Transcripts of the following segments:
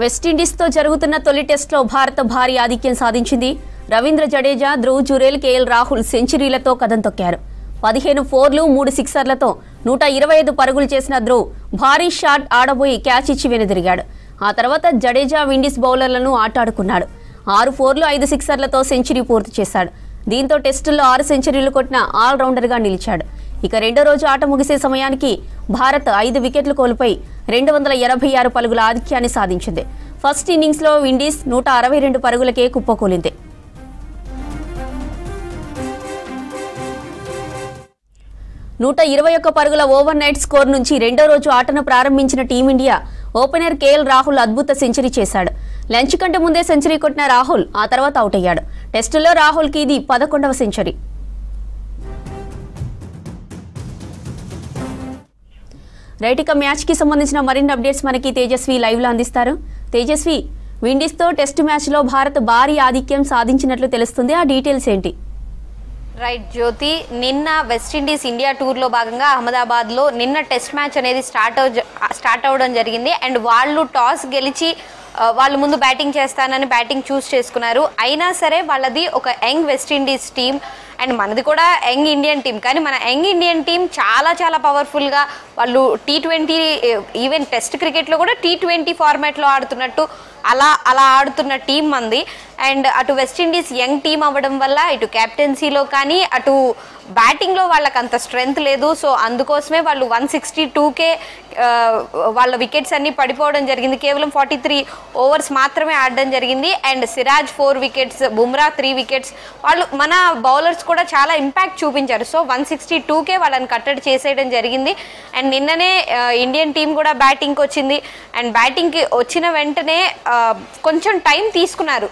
వెస్టిండీస్తో జరుగుతున్న తొలి టెస్ట్లో భారత భారీ ఆధిక్యం సాధించింది. రవీంద్ర జడేజా, ధ్రువ్ జురేల్, కేఎల్ రాహుల్ సెంచరీలతో కదం తొక్కారు. 15 4లు 3 సిక్సర్లతో 125 పరుగులు చేసిన ధ్రువ్ భారీ షాట్ ఆడబోయి క్యాచ్ ఇచ్చి వెనుదిరిగాడు. ఆ తర్వాత జడేజా విండీస్ బౌలర్లను ఆటాడుకున్నాడు. 6 4లు 5 సిక్సర్లతో సెంచరీ పూర్తి చేశాడు. దీంతో టెస్టుల్లో 6 సెంచరీలు కొట్టిన ఆల్రౌండర్గా నిలిచాడు. ఇక రెండో రోజు ఆట ముగిసే సమయానికి భారత్ 5 వికెట్లు కోల్పోయి 286 పరుగుల ఆధిక్యాన్ని సాధించింది. ఫస్ట్ ఇన్నింగ్స్లో విండీస్ 162 పరుగులకే కుప్పకూలింది. 121 పరుగుల ఓవర్ నైట్ స్కోర్ నుంచి రెండో రోజు ఆటను ప్రారంభించిన టీమిండియా ఓపెనర్ కేఎల్ రాహుల్ అద్భుత సెంచరీ చేశాడు. లంచ్ కంటే ముందే సెంచరీ కొట్టిన రాహుల్ ఆ తర్వాత అవుట్ అయ్యాడు. టెస్టులో రాహుల్కి ఇది 11వ సెంచరీ. రైట్, ఇక మ్యాచ్కి సంబంధించిన మరిన్ని అప్డేట్స్ మనకి తేజస్వి లైవ్లో అందిస్తారు. తేజస్వి, విండీస్తో టెస్ట్ మ్యాచ్లో భారత్ భారీ ఆధిక్యం సాధించినట్లు తెలుస్తుంది. ఆ డీటెయిల్స్ ఏంటి? రైట్ జ్యోతి, నిన్న వెస్టిండీస్ ఇండియా టూర్లో భాగంగా అహ్మదాబాద్లో నిన్న టెస్ట్ మ్యాచ్ అనేది స్టార్ట్ అవ్వడం జరిగింది. అండ్ వాళ్ళు టాస్ గెలిచి వాళ్ళు ముందు బ్యాటింగ్ చేస్తానని బ్యాటింగ్ చూస్ చేసుకున్నారు. అయినా సరే వాళ్ళది ఒక యంగ్ వెస్టిండీస్ టీం అండ్ మనది కూడా యంగ్ ఇండియన్ టీం. కానీ మన యంగ్ ఇండియన్ టీం చాలా చాలా పవర్ఫుల్గా వాళ్ళు T20 ఈవెన్ టెస్ట్ క్రికెట్లో కూడా T20 ఫార్మాట్లో ఆడుతున్నట్టు అలా ఆడుతున్న టీం మంది. అండ్ అటు వెస్టిండీస్ యంగ్ టీం అవ్వడం వల్ల ఇటు క్యాప్టెన్సీలో కానీ అటు బ్యాటింగ్లో వాళ్ళకి అంత స్ట్రెంగ్త్ లేదు. సో అందుకోసమే వాళ్ళు 162కే వాళ్ళ వికెట్స్ అన్నీ పడిపోవడం జరిగింది. కేవలం 43 ఓవర్స్ మాత్రమే ఆడడం జరిగింది. And Siraj 4 wickets, Bumrah 3 wickets. వాళ్ళు మన బౌలర్స్ కూడా చాలా ఇంపాక్ట్ చూపించారు. సో 162కే వాళ్ళని కట్టడి చేసేయడం జరిగింది. అండ్ నిన్ననే ఇండియన్ టీం కూడా బ్యాటింగ్కి వచ్చింది. అండ్ బ్యాటింగ్కి వచ్చిన వెంటనే కొంచెం టైం తీసుకున్నారు.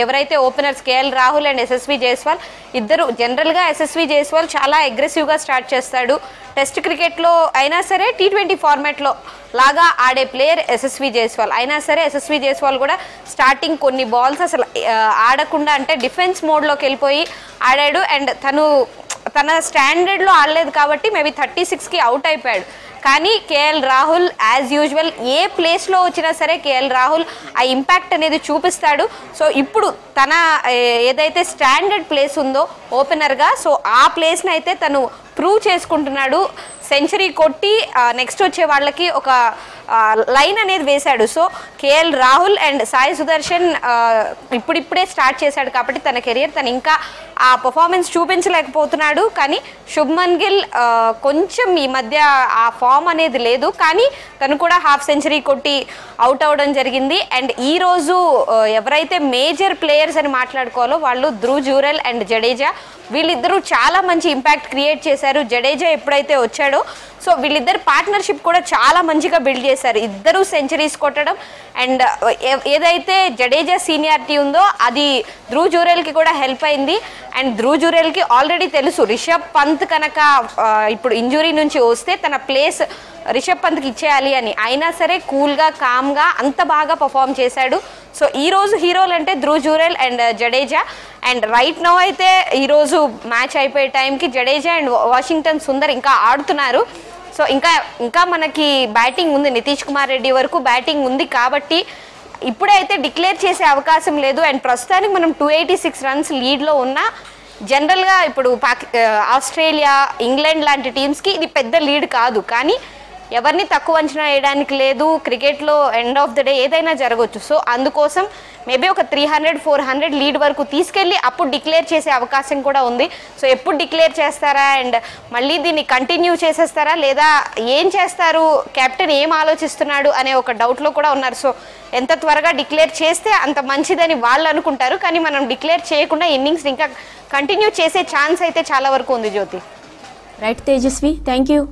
ఎవరైతే openers KL Rahul and SSV Jaiswal ఇద్దరు, జనరల్గా ఎస్ఎస్వి జైస్వాల్ చాలా అగ్రెసివ్గా స్టార్ట్ చేస్తాడు. టెస్ట్ క్రికెట్లో అయినా సరే T20 ఫార్మాట్లో లాగా ఆడే ప్లేయర్ ఎస్ఎస్వి జైస్వాల్. అయినా సరే ఎస్ఎస్వి జైస్వాల్ కూడా స్టార్టింగ్ కొన్ని బాల్స్ అసలు ఆడకుండా అంటే డిఫెన్స్ మోడ్లోకి వెళ్ళిపోయి ఆడాడు. అండ్ తన స్టాండర్డ్లో ఆడలేదు కాబట్టి మేబీ 36కి అవుట్ అయిపోయాడు. కానీ కేఎల్ రాహుల్ యాజ్ యూజువల్ ఏ ప్లేస్లో వచ్చినా సరే కేఎల్ రాహుల్ ఆ ఇంపాక్ట్ అనేది చూపిస్తాడు. సో ఇప్పుడు తన ఏదైతే స్టాండర్డ్ ప్లేస్ ఉందో ఓపెనర్గా, సో ఆ ప్లేస్ని అయితే తను ప్రూవ్ చేసుకుంటున్నాడు. సెంచరీ కొట్టి నెక్స్ట్ వచ్చే వాళ్ళకి ఒక లైన్ అనేది వేశాడు. So KL Rahul and Sai Sudarshan ఇప్పుడిప్పుడే స్టార్ట్ చేశాడు కాబట్టి తన కెరియర్ తను ఇంకా ఆ పర్ఫార్మెన్స్ చూపించలేకపోతున్నాడు. కానీ శుభ్మన్ గిల్ కొంచెం ఈ మధ్య ఆ ఫామ్ అనేది లేదు. కానీ తను కూడా హాఫ్ సెంచరీ కొట్టి అవుట్ అవ్వడం జరిగింది. అండ్ ఈరోజు ఎవరైతే మేజర్ ప్లేయర్స్ అని మాట్లాడుకోవాలో వాళ్ళు ధ్రువ్ జురేల్ అండ్ జడేజా. వీళ్ళిద్దరూ చాలా మంచి ఇంపాక్ట్ క్రియేట్ చేశారు. జడేజా ఎప్పుడైతే వచ్చాడో సో వీళ్ళిద్దరు పార్ట్నర్షిప్ కూడా చాలా మంచిగా బిల్డ్ చేశారు. ఇద్దరు సెంచరీస్ కొట్టడం అండ్ ఏదైతే జడేజా సీనియారిటీ ఉందో అది ధ్రువ్ జురేల్కి కూడా హెల్ప్ అయింది. అండ్ ధ్రువ్ జురేల్కి ఆల్రెడీ తెలుసు రిషబ్ పంత్ కనుక ఇప్పుడు ఇంజురీ నుంచి వస్తే తన ప్లేస్ రిషబ్ పంత్కి ఇచ్చేయాలి అని. అయినా సరే కూల్గా కామ్గా అంత బాగా పర్ఫామ్ చేశాడు. సో ఈరోజు హీరోలు అంటే Dhruv Jurel and Jadeja. And right now అయితే ఈరోజు మ్యాచ్ అయిపోయే టైంకి జడేజా అండ్ వాషింగ్టన్ సుందర్ ఇంకా ఆడుతున్నారు. సో ఇంకా మనకి బ్యాటింగ్ ఉంది. నితీష్ కుమార్ రెడ్డి వరకు బ్యాటింగ్ ఉంది కాబట్టి ఇప్పుడే అయితే డిక్లేర్ చేసే అవకాశం లేదు. అండ్ ప్రస్తుతానికి మనం 286 రన్స్ లీడ్లో ఉన్నా. జనరల్గా ఇప్పుడు ఆస్ట్రేలియా, ఇంగ్లాండ్ లాంటి టీమ్స్కి ఇది పెద్ద లీడ్ కాదు. కానీ ఎవరిని తక్కువ అంచనా వేయడానికి లేదు. క్రికెట్లో ఎండ్ ఆఫ్ ద డే ఏదైనా జరగవచ్చు. సో అందుకోసం మేబీ ఒక 300-400 లీడ్ వరకు తీసుకెళ్ళి అప్పుడు డిక్లేర్ చేసే అవకాశం కూడా ఉంది. సో ఎప్పుడు డిక్లేర్ చేస్తారా అండ్ మళ్ళీ దీన్ని కంటిన్యూ చేసేస్తారా లేదా ఏం చేస్తారు, కెప్టెన్ ఏం ఆలోచిస్తున్నాడు అనే ఒక డౌట్లో కూడా ఉన్నారు. సో ఎంత త్వరగా డిక్లేర్ చేస్తే అంత మంచిదని వాళ్ళు అనుకుంటారు. కానీ మనం డిక్లేర్ చేయకుండా ఇన్నింగ్స్ ఇంకా కంటిన్యూ చేసే ఛాన్స్ అయితే చాలా వరకు ఉంది Jyothi. Right Tejaswi, thank you.